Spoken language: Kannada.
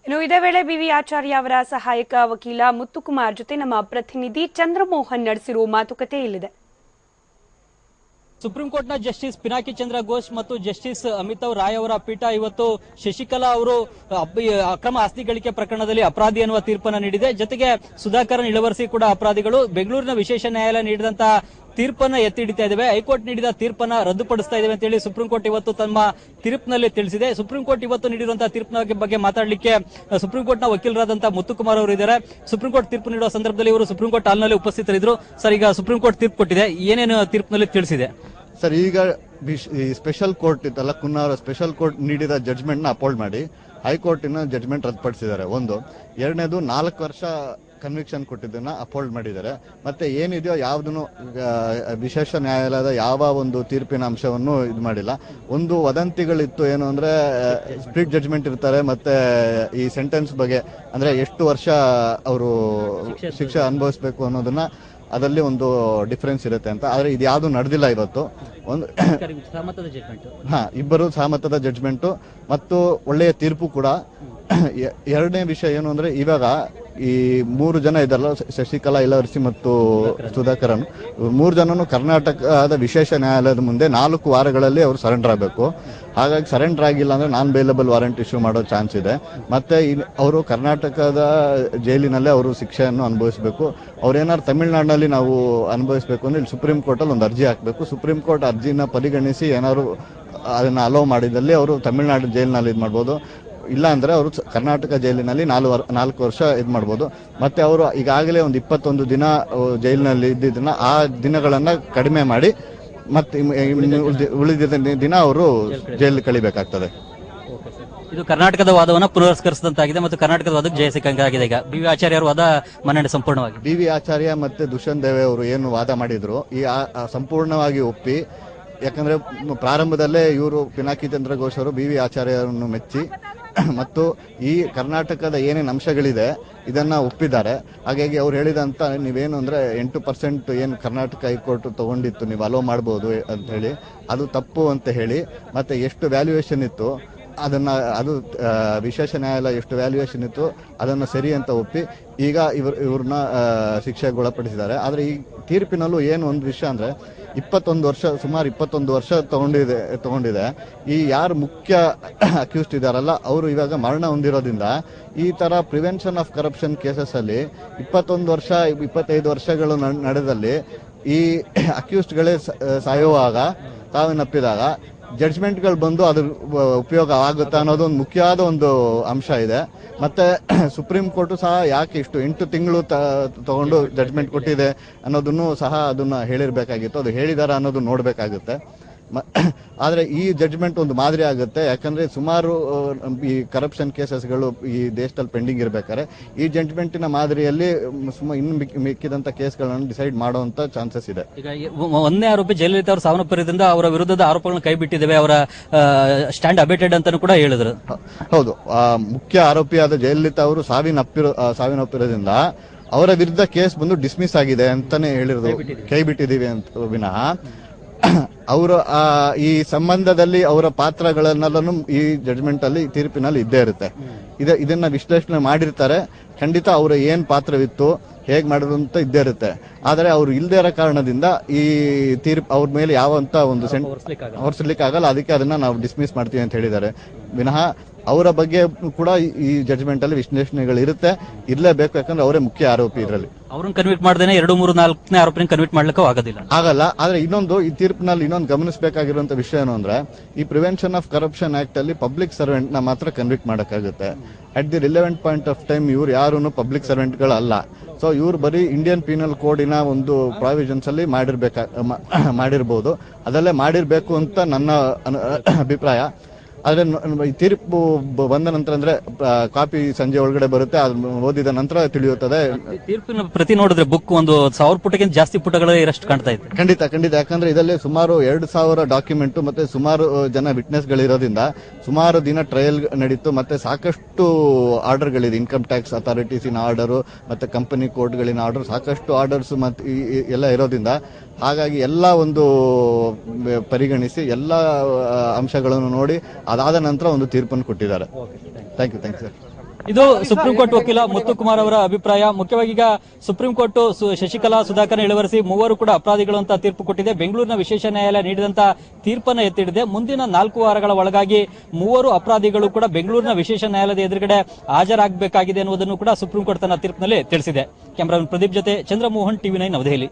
ಇನ್ನು ಇದೇ ವೇಳೆ ಬಿವಿ ಆಚಾರ್ಯ ಅವರ ಸಹಾಯಕ ವಕೀಲ ಮುತ್ತುಕುಮಾರ್ ಜೊತೆ ನಮ್ಮ ಪ್ರತಿನಿಧಿ ಚಂದ್ರಮೋಹನ್ ನಡೆಸಿರುವ ಮಾತುಕತೆ ಇಲ್ಲಿದೆ. ಸುಪ್ರೀಂ ಕೋರ್ಟ್ನ ಜಸ್ಟಿಸ್ ಪಿನಾಕಿ ಚಂದ್ರ ಘೋಷ್ ಮತ್ತು ಜಸ್ಟಿಸ್ ಅಮಿತಾವ್ ರಾಯ್ ಅವರ ಪೀಠ ಇವತ್ತು ಶಶಿಕಲಾ ಅವರು ಅಕ್ರಮ ಆಸ್ತಿ ಗಳಿಕೆ ಪ್ರಕರಣದಲ್ಲಿ ಅಪರಾಧಿ ಎನ್ನುವ ತೀರ್ಪನ್ನು ನೀಡಿದೆ. ಜೊತೆಗೆ ಸುಧಾಕರನ್ ಇಳವರ್ಸಿ ಕೂಡ ಅಪರಾಧಿಗಳು. ಬೆಂಗಳೂರಿನ ವಿಶೇಷ ನ್ಯಾಯಾಲಯ ನೀಡಿದಂತಹ ತೀರ್ಪನ್ನ ಎತ್ತಿ ಹಿಡಿತಾ ಇದ್ದೇವೆ. ಹೈಕೋರ್ಟ್ ನೀಡಿದ ತೀರ್ಪನ್ನ ರದ್ದುಪಡಿಸ್ತಾ ಇದ್ದೇವೆ ಅಂತ ಹೇಳಿ ಸುಪ್ರೀಂ ಕೋರ್ಟ್ ಇವತ್ತು ತಮ್ಮ ತೀರ್ಪಿನಲ್ಲಿ ತಿಳಿಸಿದೆ. ಸುಪ್ರೀಂ ಕೋರ್ಟ್ ಇವತ್ತು ನೀಡಿರುವಂತಹ ತೀರ್ಪಿನ ಬಗ್ಗೆ ಮಾತಾಡಲಿಕ್ಕೆ ಸುಪ್ರೀಂ ಕೋರ್ಟ್ನ ವಕೀಲರಾದಂತಹ ಮುತ್ತುಕುಮಾರ್ ಅವರು ಇದ್ದಾರೆ. ಸುಪ್ರೀಂ ಕೋರ್ಟ್ ತೀರ್ಪು ನೀಡುವ ಸಂದರ್ಭದಲ್ಲಿ ಇವರು ಸುಪ್ರೀಂ ಕೋರ್ಟ್ ಹಾಲ್ನಲ್ಲಿ ಉಪಸ್ಥಿತರಿದ್ದರು. ಸರ್, ಈಗ ಸುಪ್ರೀಂ ಕೋರ್ಟ್ ತೀರ್ಪು ಕೊಟ್ಟಿದೆ, ಏನೇನು ತೀರ್ಪಿನಲ್ಲಿ ತಿಳಿಸಿದೆ? ಸರ್, ಈಗ ಸ್ಪೆಷಲ್ ಕೋರ್ಟ್ ಇತ್ತಲ್ಲ, ಕುನ್ನಾರ ಸ್ಪೆಷಲ್ ಕೋರ್ಟ್ ನೀಡಿದ ಜಡ್ಜ್ಮೆಂಟ್ ನ ಅಪೋಲ್ಡ್ ಮಾಡಿ ಹೈಕೋರ್ಟಿನ ಜಡ್ಜ್ಮೆಂಟ್ ರದ್ದುಪಡಿಸಿದ್ದಾರೆ. ಒಂದು. ಎರಡನೇದು 4 ವರ್ಷ ಕನ್ವಿಕ್ಷನ್ ಕೊಟ್ಟಿದ್ದನ್ನ ಅಪೋಲ್ಡ್ ಮಾಡಿದ್ದಾರೆ. ಮತ್ತೆ ಏನಿದೆಯೋ ಯಾವುದನ್ನು ವಿಶೇಷ ನ್ಯಾಯಾಲಯದ ಯಾವ ಒಂದು ತೀರ್ಪಿನ ಅಂಶವನ್ನು ಇದು ಮಾಡಿಲ್ಲ. ಒಂದು ವದಂತಿಗಳಿತ್ತು, ಏನು ಅಂದ್ರೆ ಸ್ಪ್ಲಿಟ್ ಜಡ್ಜ್ಮೆಂಟ್ ಇರ್ತಾರೆ, ಮತ್ತೆ ಈ ಸೆಂಟೆನ್ಸ್ ಬಗ್ಗೆ ಅಂದ್ರೆ ಎಷ್ಟು ವರ್ಷ ಅವರು ಶಿಕ್ಷೆ ಅನುಭವಿಸಬೇಕು ಅನ್ನೋದನ್ನ ಅದರಲ್ಲಿ ಒಂದು ಡಿಫರೆನ್ಸ್ ಇರುತ್ತೆ ಅಂತ. ಆದ್ರೆ ಇದು ಯಾವುದು ನಡೆದಿಲ್ಲ ಇವತ್ತು. ಒಂದು ಇಬ್ಬರು ಸಹಮತದ ಜಡ್ಜ್ಮೆಂಟ್ ಮತ್ತು ಒಳ್ಳೆಯ ತೀರ್ಪು ಕೂಡ. ಎರಡನೇ ವಿಷಯ ಏನು ಅಂದ್ರೆ, ಇವಾಗ ಈ 3 ಜನ ಇದಾರಲ್ಲ, ಶಶಿಕಲಾ, ಇಳವರ್ಸಿ ಮತ್ತು ಸುಧಾಕರನ್, 3 ಜನನು ಕರ್ನಾಟಕದ ವಿಶೇಷ ನ್ಯಾಯಾಲಯದ ಮುಂದೆ 4 ವಾರಗಳಲ್ಲಿ ಅವರು ಸರೆಂಡರ್ ಆಗಬೇಕು. ಹಾಗಾಗಿ ಸರೆಂಡರ್ ಆಗಿಲ್ಲ ಅಂದ್ರೆ ನಾನ್ ಬೇಲಬಲ್ ವಾರೆಂಟ್ ಇಶ್ಯೂ ಮಾಡೋ ಚಾನ್ಸ್ ಇದೆ. ಮತ್ತೆ ಅವರು ಕರ್ನಾಟಕದ ಜೈಲಿನಲ್ಲೇ ಅವರು ಶಿಕ್ಷೆಯನ್ನು ಅನುಭವಿಸಬೇಕು. ಅವ್ರೇನಾದ್ರು ತಮಿಳುನಾಡಿನಲ್ಲಿ ನಾವು ಅನುಭವಿಸಬೇಕು ಅಂದ್ರೆ ಇಲ್ಲಿ ಸುಪ್ರೀಂ ಕೋರ್ಟ್ ಅಲ್ಲಿ ಒಂದು ಅರ್ಜಿ ಹಾಕಬೇಕು. ಸುಪ್ರೀಂ ಕೋರ್ಟ್ ಅರ್ಜಿನ ಪರಿಗಣಿಸಿ ಏನಾದ್ರು ಅದನ್ನ ಅಲೋ ಮಾಡಿದಲ್ಲಿ ಅವರು ತಮಿಳುನಾಡು ಜೈಲಿನಲ್ಲಿ ಇದು ಮಾಡ್ಬೋದು. ಇಲ್ಲ ಅಂದ್ರೆ ಅವರು ಕರ್ನಾಟಕ ಜೈಲಿನಲ್ಲಿ 4 ವರ್ಷ ಇದು ಮಾಡ್ಬೋದು. ಮತ್ತೆ ಅವರು ಈಗಾಗಲೇ ಒಂದು 21 ದಿನ ಜೈಲಿನಲ್ಲಿ ಇದ್ದಿದ್ದನ್ನ ಆ ದಿನಗಳನ್ನ ಕಡಿಮೆ ಮಾಡಿ ಮತ್ತೆ ಉಳಿದ ದಿನ ಅವರು ಜೈಲು ಕಳಿಬೇಕಾಗ್ತದೆ. ಇದು ಕರ್ನಾಟಕದ ವಾದವನ್ನು ಪುನರ್ಸ್ಕರಿಸಿದಂತಾಗಿದೆ ಮತ್ತು ಕರ್ನಾಟಕದ ವಾದಕ್ಕೆ ಜಯ ಸಿಕ್ಕಂಗಾಗಿದೆ. ಈಗ ಬಿ ವಿ ಆಚಾರ್ಯ ವಾದ ಮನ್ನಣೆ ಸಂಪೂರ್ಣವಾಗಿ ಬಿ ವಿ ಆಚಾರ್ಯ ಮತ್ತೆ ದುಷ್ಯಂತ್ ದೇವೆ ಅವರು ಏನು ವಾದ ಮಾಡಿದ್ರು ಈ ಸಂಪೂರ್ಣವಾಗಿ ಒಪ್ಪಿ. ಯಾಕಂದ್ರೆ ಪ್ರಾರಂಭದಲ್ಲೇ ಇವರು ಪಿನಾಕಿ ಚಂದ್ರ ಘೋಷ್ ಅವರು ಬಿ ವಿ ಆಚಾರ್ಯರನ್ನು ಮೆಚ್ಚಿ ಮತ್ತು ಈ ಕರ್ನಾಟಕದ ಏನೇನು ಅಂಶಗಳಿದೆ ಇದನ್ನ ಒಪ್ಪಿದ್ದಾರೆ. ಹಾಗಾಗಿ ಅವ್ರು ಹೇಳಿದಂತ ನೀವೇನು ಅಂದ್ರೆ 8% ಏನು ಕರ್ನಾಟಕ ಹೈಕೋರ್ಟ್ ತಗೊಂಡಿತ್ತು ನೀವು ಅಲೋ ಮಾಡಬಹುದು ಅಂತ ಹೇಳಿ, ಅದು ತಪ್ಪು ಅಂತ ಹೇಳಿ, ಮತ್ತೆ ಎಷ್ಟು ವ್ಯಾಲ್ಯೂಯೇಷನ್ ಇತ್ತು ಅದನ್ನ ಅದು ವಿಶೇಷ ನ್ಯಾಯಾಲಯ ಎಷ್ಟು ವ್ಯಾಲ್ಯೂಯೇಷನ್ ಇತ್ತು ಅದನ್ನ ಸರಿ ಅಂತ ಒಪ್ಪಿ ಈಗ ಇವ್ರನ್ನ ಶಿಕ್ಷೆಗೊಳಪಡಿಸಿದ್ದಾರೆ. ಆದ್ರೆ ಈ ತೀರ್ಪಿನಲ್ಲೂ ಏನು ಒಂದು ವಿಷಯ ಅಂದ್ರೆ, 21 ವರ್ಷ ಸುಮಾರು 21 ವರ್ಷ ತಗೊಂಡಿದೆ. ಈ ಯಾರು ಮುಖ್ಯ ಅಕ್ಯೂಸ್ಡ್ ಇದಾರಲ್ಲ ಅವರು ಇವಾಗ ಮರಣ ಹೊಂದಿರೋದ್ರಿಂದ ಈ ತರ ಪ್ರಿವೆನ್ಷನ್ ಆಫ್ ಕರಪ್ಷನ್ ಕೇಸಸ್ ಅಲ್ಲಿ 21 ವರ್ಷ 25 ವರ್ಷಗಳು ನಡೆದಲ್ಲಿ ಈ ಅಕ್ಯೂಸ್ಡ್ಗಳೇ ಸಾಯುವಾಗ ತಾವಿನಪ್ಪಿದಾಗ ಜಡ್ಜ್ಮೆಂಟ್ಗಳು ಬಂದು ಅದ್ರ ಉಪಯೋಗ ಆಗುತ್ತಾ ಅನ್ನೋದು ಒಂದು ಮುಖ್ಯವಾದ ಒಂದು ಅಂಶ ಇದೆ. ಮತ್ತೆ ಸುಪ್ರೀಂ ಕೋರ್ಟ್ ಸಹ ಯಾಕೆ ಇಷ್ಟು 8 ತಿಂಗಳು ತಗೊಂಡು ಜಡ್ಜ್ಮೆಂಟ್ ಕೊಟ್ಟಿದೆ ಅನ್ನೋದನ್ನು ಸಹ ಅದನ್ನ ಹೇಳಿರ್ಬೇಕಾಗಿತ್ತು. ಅದು ಹೇಳಿದಾರ ಅನ್ನೋದು ನೋಡ್ಬೇಕಾಗುತ್ತೆ. ಆದ್ರೆ ಈ ಜಡ್ಜ್ಮೆಂಟ್ ಒಂದು ಮಾದರಿ ಆಗುತ್ತೆ. ಯಾಕಂದ್ರೆ ಸುಮಾರು ಈ ಕರಪ್ಷನ್ ಕೇಸಸ್ಗಳು ಈ ದೇಶದಲ್ಲಿ ಪೆಂಡಿಂಗ್ ಇರ್ಬೇಕಾದ್ರೆ ಈ ಜಡ್ಜ್ಮೆಂಟಿನ ಮಾದರಿಯಲ್ಲಿ ಇನ್ನು ಮಿಕ್ಕಿದಂತ ಕೇಸ್ಗಳನ್ನು ಡಿಸೈಡ್ ಮಾಡುವಂತ ಚಾನ್ಸಸ್ ಇದೆ. ಈಗ ಒಂದೇ ಆರೋಪಿ ಜಯಲಲಿತಾ ಅವರು ಸಾವನ್ನಪ್ಪಿರೋದ್ರಿಂದ ಅವರ ವಿರುದ್ಧದ ಆರೋಪಗಳನ್ನು ಕೈ ಬಿಟ್ಟಿದ್ದೇವೆ, ಅವರ ಸ್ಟ್ಯಾಂಡ್ ಅಬೇಟೆಡ್ ಅಂತಾನು ಕೂಡ ಹೇಳಿದ್ರು. ಹೌದು, ಮುಖ್ಯ ಆರೋಪಿಯಾದ ಜಯಲಲಿತಾ ಅವರು ಸಾವಿನಪ್ಪಿರೋದ್ರಿಂದ ಅವರ ವಿರುದ್ಧ ಕೇಸ್ ಬಂದು ಡಿಸ್ಮಿಸ್ ಆಗಿದೆ ಅಂತಾನೆ ಹೇಳಿರೋದು, ಕೈ ಬಿಟ್ಟಿದೀವಿ ಅಂತ ವಿನಃ ಅವರು ಈ ಸಂಬಂಧದಲ್ಲಿ ಅವರ ಪಾತ್ರಗಳನ್ನೆಲ್ಲೂ ಈ ಜಡ್ಜ್ಮೆಂಟ್ ಅಲ್ಲಿ ತೀರ್ಪಿನಲ್ಲಿ ಇದ್ದೇ ಇರುತ್ತೆ. ಇದನ್ನ ವಿಶ್ಲೇಷಣೆ ಮಾಡಿರ್ತಾರೆ. ಖಂಡಿತ ಅವರ ಏನ್ ಪಾತ್ರವಿತ್ತು ಹೇಗ್ ಮಾಡಿದ್ರು ಅಂತ ಇದ್ದೇ ಇರುತ್ತೆ. ಆದ್ರೆ ಅವ್ರು ಇಲ್ದೇ ಇರೋ ಕಾರಣದಿಂದ ಈ ತೀರ್ಪು ಅವ್ರ ಮೇಲೆ ಯಾವಂತ ಒಂದು ಹೊರಿಸ್ಲಿಕ್ಕೆ ಆಗಲ್ಲ. ಅದಕ್ಕೆ ಅದನ್ನ ನಾವು ಡಿಸ್ಮಿಸ್ ಮಾಡ್ತೀವಿ ಅಂತ ಹೇಳಿದ್ದಾರೆ ವಿನಃ ಅವರ ಬಗ್ಗೆ ಕೂಡ ಈ ಜಡ್ಜ್ಮೆಂಟ್ ಅಲ್ಲಿ ವಿಶ್ಲೇಷಣೆಗಳು ಇರುತ್ತೆ, ಇರ್ಲೇಬೇಕು. ಯಾಕಂದ್ರೆ ಅವರೇ ಮುಖ್ಯ ಆರೋಪಿ ಇದರಲ್ಲಿ. ಅವ್ರನ್ನ ಕನ್ವಿಕ್ಟ್ ಮಾಡದೇನೆ 2, 3, 4ನೇ ಆರೋಪಿನ ಕನ್ವಿಕ್ಟ್ ಮಾಡ್ಲಿಕ್ಕೂ ಆಗಲ್ಲ. ಆದ್ರೆ ಇನ್ನೊಂದು ಈ ತೀರ್ಪಿನಲ್ಲಿ ಇನ್ನೊಂದು ಗಮನಿಸಬೇಕಾಗಿರುವಂತ ವಿಷಯ ಏನು ಅಂದ್ರೆ, ಈ ಪ್ರಿವೆನ್ಷನ್ ಆಫ್ ಕರಪ್ಷನ್ ಆಕ್ಟ್ ಅಲ್ಲಿ ಪಬ್ಲಿಕ್ ಸರ್ವೆಂಟ್ ನ ಮಾತ್ರ ಕನ್ವಿಕ್ಟ್ ಮಾಡಕ್ಕಾಗುತ್ತೆ. At the relevant point of time ಇವ್ರು ಯಾರು ಪಬ್ಲಿಕ್ ಸರ್ವೆಂಟ್ ಗಳಲ್ಲ. ಸೊ ಇವ್ರು ಬರೀ ಇಂಡಿಯನ್ ಪೀನಲ್ ಕೋಡಿನ ಒಂದು ಪ್ರಾವಿಷನ್ಸ್ ಅಲ್ಲಿ ಮಾಡಿರ್ಬೋದು, ಅದಲ್ಲೇ ಮಾಡಿರ್ಬೇಕು ಅಂತ ನನ್ನ ಅಭಿಪ್ರಾಯ. ಆದ್ರೆ ತೀರ್ಪು ಬಂದ ನಂತರ ಅಂದ್ರೆ ಕಾಪಿ ಸಂಜೆ ಒಳಗಡೆ ಬರುತ್ತೆ, ಅದು ಓದಿದ ನಂತರ ತಿಳಿಯುತ್ತದೆ. ತೀರ್ಪಿನ ಪ್ರತಿ ನೋಡಿದ್ರೆ ಬುಕ್ ಒಂದು 1000 ಪುಟಕ್ಕಿಂತ ಜಾಸ್ತಿ ಪುಟಗಳು ಇರಷ್ಟು ಕಾಣ್ತಾ ಇದೆ. ಖಂಡಿತ. ಯಾಕಂದ್ರೆ ಇದರಲ್ಲಿ ಸುಮಾರು 2000 ಡಾಕ್ಯುಮೆಂಟ್ ಮತ್ತೆ ಸುಮಾರು ಜನ ವಿಟ್ನೆಸ್ ಗಳಿರೋದ್ರಿಂದ ಸುಮಾರು ದಿನ ಟ್ರಯಲ್ ನಡೀತು. ಮತ್ತೆ ಸಾಕಷ್ಟು ಆರ್ಡರ್ಗಳಿದೆ, ಇನ್ಕಮ್ ಟ್ಯಾಕ್ಸ್ ಅಥಾರಿಟೀಸಿನ ಆರ್ಡರ್ ಮತ್ತೆ ಕಂಪನಿ ಕೋರ್ಟ್ಗಳಿನ ಆರ್ಡರ್, ಸಾಕಷ್ಟು ಆರ್ಡರ್ಸ್ ಮತ್ತೆ ಎಲ್ಲ ಇರೋದ್ರಿಂದ ಹಾಗಾಗಿ ಎಲ್ಲ ಒಂದು ಪರಿಗಣಿಸಿ ಎಲ್ಲ ಅಂಶಗಳನ್ನು ನೋಡಿ ಅದಾದ ನಂತರ ಒಂದು ತೀರ್ಪನ್ನು ಕೊಟ್ಟಿದ್ದಾರೆ. Thank you sir. ಇದು ಸುಪ್ರೀಂ ಕೋರ್ಟ್ ವಕೀಲ ಮುತ್ತುಕುಮಾರ್ ಅವರ ಅಭಿಪ್ರಾಯ. ಮುಖ್ಯವಾಗಿ ಈಗ ಸುಪ್ರೀಂ ಕೋರ್ಟ್ ಶಶಿಕಲಾ, ಸುಧಾಕರ್, ಇಳವರಸಿ ಮೂವರು ಕೂಡ ಅಪರಾಧಿಗಳು ಅಂತ ತೀರ್ಪು ಕೊಟ್ಟಿದೆ. ಬೆಂಗಳೂರಿನ ವಿಶೇಷ ನ್ಯಾಯಾಲಯ ನೀಡಿದಂತ ತೀರ್ಪನ್ನು ಎತ್ತಿಡಿದೆ. ಮುಂದಿನ 4 ವಾರಗಳ ಒಳಗಾಗಿ ಮೂವರು ಅಪರಾಧಿಗಳು ಕೂಡ ಬೆಂಗಳೂರಿನ ವಿಶೇಷ ನ್ಯಾಯಾಲಯದ ಎದುರುಗಡೆ ಹಾಜರಾಗಬೇಕಾಗಿದೆ ಎನ್ನುವುದನ್ನು ಕೂಡ ಸುಪ್ರೀಂ ಕೋರ್ಟ್ ತನ್ನ ತೀರ್ಪಿನಲ್ಲಿ ತಿಳಿಸಿದೆ. ಕ್ಯಾಮರಾಮನ್ ಪ್ರದೀಪ್ ಜೊತೆ ಚಂದ್ರಮೋಹನ್, ಟಿವಿ9 ನವದೆಹಲಿ.